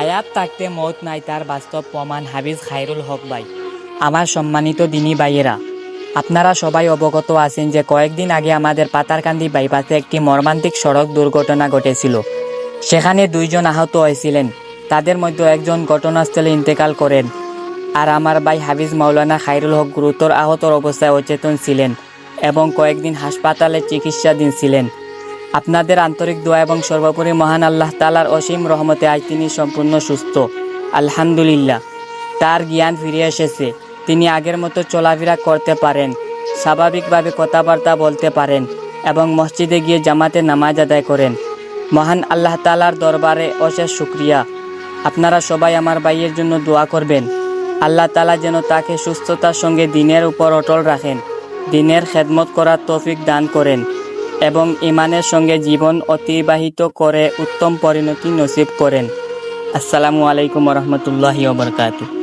হায়াত থাকতে মত নাই, তার বাস্তব প্রমাণ হাফিজ খায়রুল হক ভাই। আমার সম্মানিত দিনী ভাইয়েরা, আপনারা সবাই অবগত আছেন যে কয়েকদিন আগে আমাদের পাতারকান্দি বাইপাসে একটি মর্মান্তিক সড়ক দুর্ঘটনা ঘটেছিল। সেখানে 2 জন আহত হয়েছিলেন। তাদের মধ্যে একজন ঘটনাস্থলে ইন্তেকাল করেন, আর আমার ভাই হাফিজ মাওলানা খায়রুল হক গুরুতর আহতর অবস্থায় অচেতন ছিলেন এবং কয়েকদিন হাসপাতালে চিকিৎসাধীন ছিলেন। আপনাদের আন্তরিক দোয়া এবং সর্বোপরি মহান আল্লাহ তাআলার অসীম রহমতে আজ তিনি সম্পূর্ণ সুস্থ, আলহামদুলিল্লাহ। তার জ্ঞান ফিরে এসেছে, তিনি আগের মতো চলাফেরা করতে পারেন, স্বাভাবিকভাবে কথাবার্তা বলতে পারেন এবং মসজিদে গিয়ে জামাতে নামাজ আদায় করেন। মহান আল্লাহ তাআলার দরবারে অশেষ শুকরিয়া। আপনারা সবাই আমার ভাইয়ের জন্য দোয়া করবেন। আল্লাহ তাআলা যেন তাকে সুস্থতার সঙ্গে দিনের উপর অটল রাখেন, দিনের খেদমত করার তৌফিক দান করেন এবং ঈমানের সঙ্গে জীবন অতিবাহিত করে উত্তম পরিণতি নসিব করেন। আসসালামু আলাইকুম ওয়া রাহমাতুল্লাহি ওয়া বারাকাতুহু।